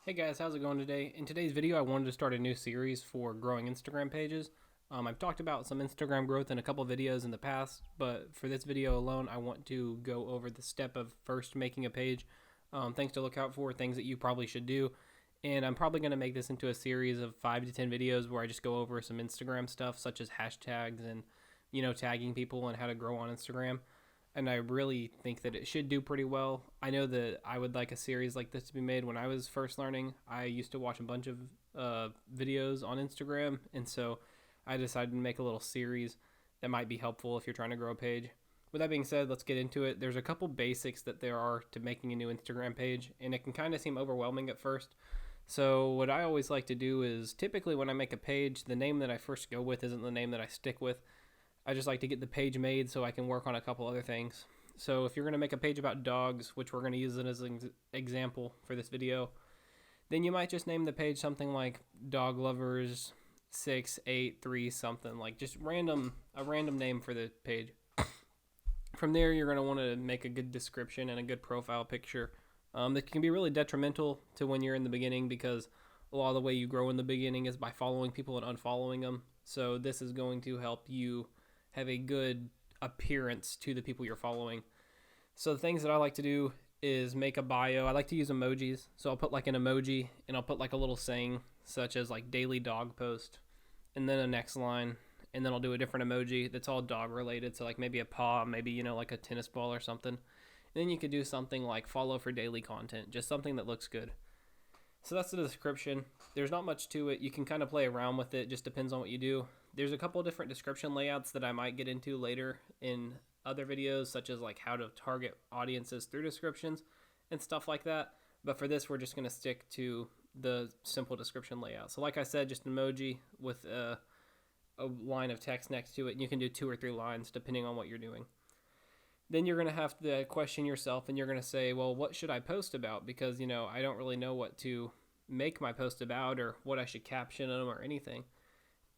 Hey guys, how's it going today? In today's video, I wanted to start a new series for growing Instagram pages. I've talked about some Instagram growth in a couple videos in the past, but for this video alone, I want to go over the step of first making a page, things to look out for, things that you probably should do. And I'm probably going to make this into a series of 5 to 10 videos where I just go over some Instagram stuff, such as hashtags and, tagging people and how to grow on Instagram, and I really think that it should do pretty well. I know that I would like a series like this to be made. When I was first learning, I used to watch a bunch of videos on Instagram, and so I decided to make a little series that might be helpful if you're trying to grow a page. With that being said, let's get into it. There's a couple basics that there are to making a new Instagram page, and it can kind of seem overwhelming at first. So, what I always like to do is typically when I make a page, the name that I first go with isn't the name that I stick with. I just like to get the page made so I can work on a couple other things. So if you're going to make a page about dogs, which we're going to use it as an example for this video, then you might just name the page something like Dog Lovers 683 something, like just a random name for the page. From there, you're going to want to make a good description and a good profile picture. That can be really detrimental to when you're in the beginning, because a lot of the way you grow in the beginning is by following people and unfollowing them. So this is going to help you have a good appearance to the people you're following. So the things that I like to do is make a bio. I like to use emojis. So I'll put like an emoji and I'll put like a little saying such as like daily dog post, and then a next line, and then I'll do a different emoji that's all dog related. So like maybe a paw, maybe like a tennis ball or something. And then you could do something like follow for daily content, just something that looks good. So that's the description. There's not much to it. You can kind of play around with it. Just depends on what you do. There's a couple of different description layouts that I might get into later in other videos, such as like how to target audiences through descriptions and stuff like that. But for this, we're just going to stick to the simple description layout. So like I said, just an emoji with a line of text next to it. And you can do 2 or 3 lines depending on what you're doing. Then you're going to have to question yourself, and you're going to say, well, what should I post about? Because, I don't really know what to make my post about or what I should caption them or anything.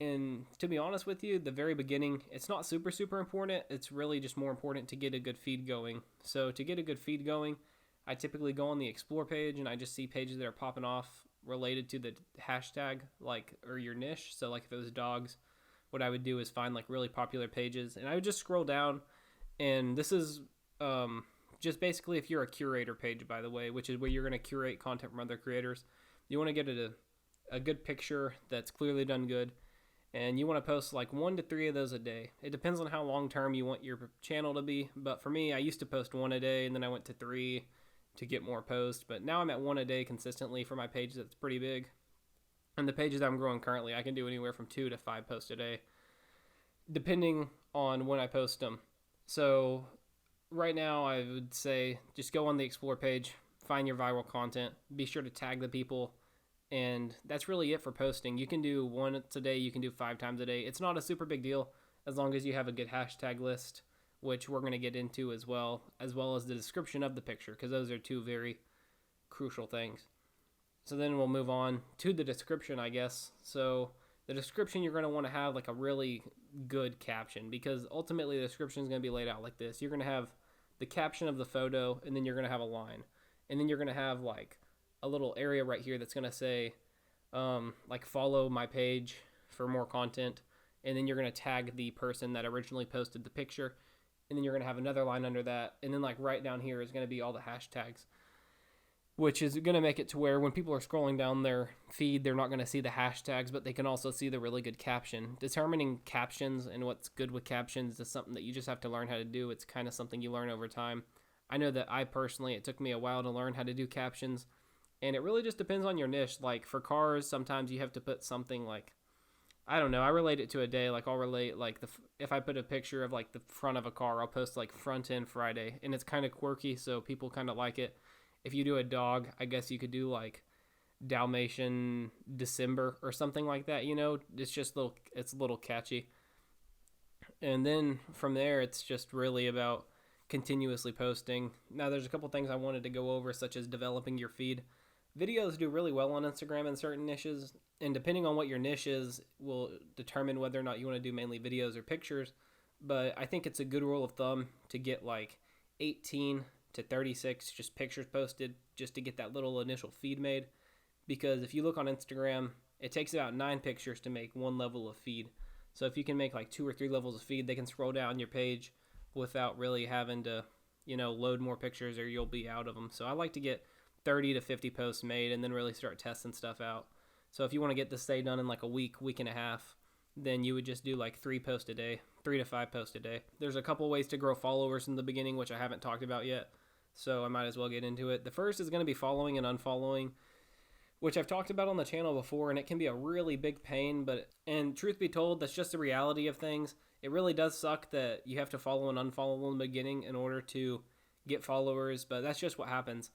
And to be honest with you, the very beginning, it's not super, super important. It's really just more important to get a good feed going. So to get a good feed going, I typically go on the explore page and I just see pages that are popping off related to the hashtag, like, or your niche. So like if it was dogs, what I would do is find like really popular pages, and I would just scroll down. And this is just basically if you're a curator page, by the way, which is where you're going to curate content from other creators. You want to get a good picture that's clearly done good, and you want to post like 1 to 3 of those a day. It depends on how long term you want your channel to be, but for me, I used to post 1 a day, and then I went to 3 to get more posts, but now I'm at 1 a day consistently for my page that's pretty big. And the pages that I'm growing currently, I can do anywhere from 2 to 5 posts a day, depending on when I post them. So right now, I would say just go on the explore page, find your viral content, be sure to tag the people, and that's really it for posting. You can do once a day, you can do 5 times a day. It's not a super big deal as long as you have a good hashtag list, which we're going to get into as well as the description of the picture, because those are 2 very crucial things. So then we'll move on to the description, I guess. So the description, you're going to want to have like a really good caption, because ultimately the description is going to be laid out like this. You're going to have the caption of the photo, and then you're going to have a line, and then you're going to have like a little area right here that's going to say like follow my page for more content, and then you're going to tag the person that originally posted the picture, and then you're going to have another line under that, and then like right down here is going to be all the hashtags, which is going to make it to where when people are scrolling down their feed, they're not going to see the hashtags, but they can also see the really good caption. Determining captions and what's good with captions is something that you just have to learn how to do. It's kind of something you learn over time. I know that it took me a while to learn how to do captions, and it really just depends on your niche. Like for cars, sometimes you have to put something like, I don't know, I relate it to a day. Like I'll relate, like if I put a picture of like the front of a car, I'll post like front end Friday, and it's kind of quirky, so people kind of like it. If you do a dog, I guess you could do like Dalmatian December or something like that. It's just it's a little catchy. And then from there, it's just really about continuously posting. Now, there's a couple things I wanted to go over, such as developing your feed. Videos do really well on Instagram in certain niches, and depending on what your niche is, will determine whether or not you want to do mainly videos or pictures. But I think it's a good rule of thumb to get like 18 to 36 just pictures posted, just to get that little initial feed made. because if you look on Instagram, it takes about 9 pictures to make one level of feed. So if you can make like 2 or 3 levels of feed, they can scroll down your page without really having to, load more pictures or you'll be out of them. So I like to get 30 to 50 posts made and then really start testing stuff out. So if you want to get this stay done in like a week and a half, then you would just do like 3 posts a day, 3 to 5 posts a day. There's a couple ways to grow followers in the beginning, which I haven't talked about yet. So I might as well get into it. The first is going to be following and unfollowing, which I've talked about on the channel before, and it can be a really big pain, and truth be told, that's just the reality of things. It really does suck that you have to follow and unfollow in the beginning in order to get followers, but that's just what happens.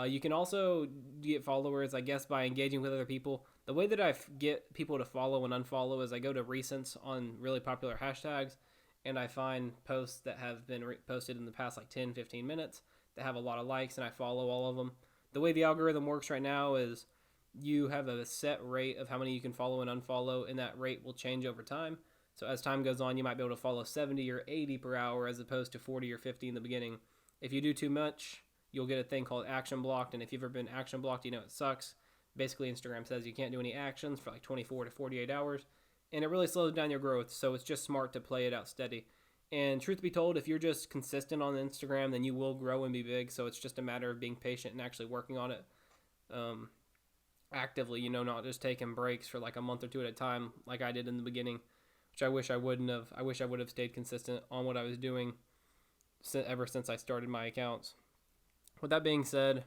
You can also get followers, I guess, by engaging with other people. The way that I get people to follow and unfollow is I go to recents on really popular hashtags, and I find posts that have been posted in the past like 10, 15 minutes that have a lot of likes, and I follow all of them. The way the algorithm works right now is you have a set rate of how many you can follow and unfollow, and that rate will change over time. So as time goes on, you might be able to follow 70 or 80 per hour as opposed to 40 or 50 in the beginning. If you do too much, you'll get a thing called action blocked, and if you've ever been action blocked, you know it sucks. Basically, Instagram says you can't do any actions for like 24 to 48 hours, and it really slows down your growth, so it's just smart to play it out steady. And truth be told, if you're just consistent on Instagram, then you will grow and be big, so it's just a matter of being patient and actually working on it actively, not just taking breaks for like a month or two at a time like I did in the beginning, which I wish I wouldn't have. I wish I would have stayed consistent on what I was doing ever since I started my accounts. With that being said,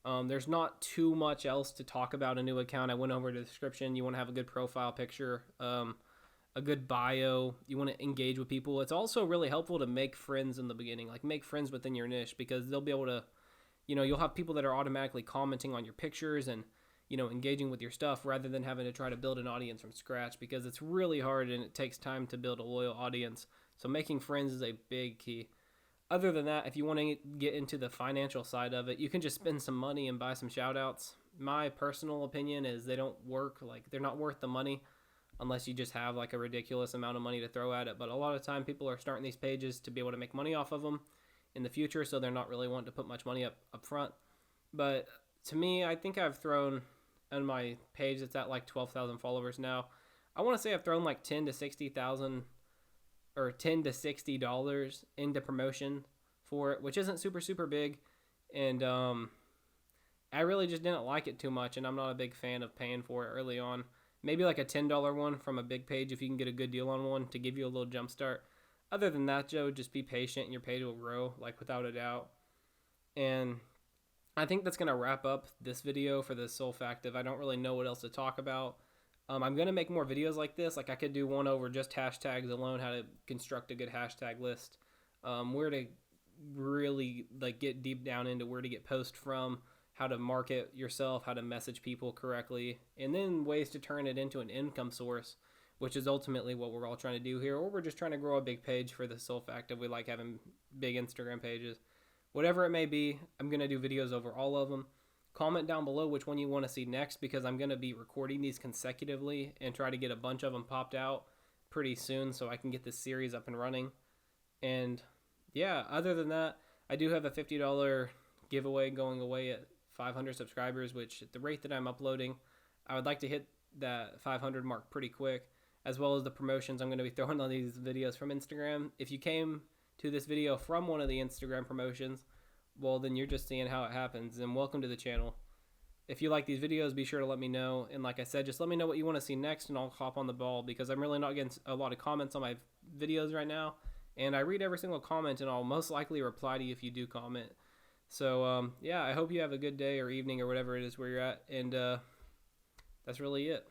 there's not too much else to talk about a new account. I went over the description. You want to have a good profile picture, a good bio. You want to engage with people. It's also really helpful to make friends in the beginning, like make friends within your niche, because they'll be able to, you'll have people that are automatically commenting on your pictures and, engaging with your stuff rather than having to try to build an audience from scratch, because it's really hard and it takes time to build a loyal audience. So making friends is a big key. Other than that, if you want to get into the financial side of it, you can just spend some money and buy some shout outs. My personal opinion is they don't work, like they're not worth the money unless you just have like a ridiculous amount of money to throw at it. But a lot of time people are starting these pages to be able to make money off of them in the future, so they're not really wanting to put much money up front. But to me, I think I've thrown on my page that's at like 12,000 followers now. I want to say I've thrown like 10 to 60,000 or $10 to $60 into promotion for it, which isn't super big, and I really just didn't like it too much, and I'm not a big fan of paying for it early on. Maybe like a $10 one from a big page if you can get a good deal on one to give you a little jump start. Other than that, Joe, just be patient and your page will grow, like without a doubt. And I think that's going to wrap up this video for the Solfactive. I don't really know what else to talk about. I'm going to make more videos like this. Like I could do one over just hashtags alone, how to construct a good hashtag list, where to really like get deep down into where to get posts from, how to market yourself, how to message people correctly, and then ways to turn it into an income source, which is ultimately what we're all trying to do here. Or we're just trying to grow a big page for the Solfactive. We like having big Instagram pages. Whatever it may be, I'm going to do videos over all of them. Comment down below which one you want to see next, because I'm going to be recording these consecutively and try to get a bunch of them popped out pretty soon so I can get this series up and running. And yeah, other than that, I do have a $50 giveaway going away at 500 subscribers, which at the rate that I'm uploading, I would like to hit that 500 mark pretty quick, as well as the promotions I'm going to be throwing on these videos from Instagram. If you came to this video from one of the Instagram promotions, well, then you're just seeing how it happens, and welcome to the channel. If you like these videos, be sure to let me know, and like I said, just let me know what you want to see next, and I'll hop on the ball, because I'm really not getting a lot of comments on my videos right now, and I read every single comment, and I'll most likely reply to you if you do comment. So, yeah, I hope you have a good day or evening or whatever it is where you're at, and that's really it.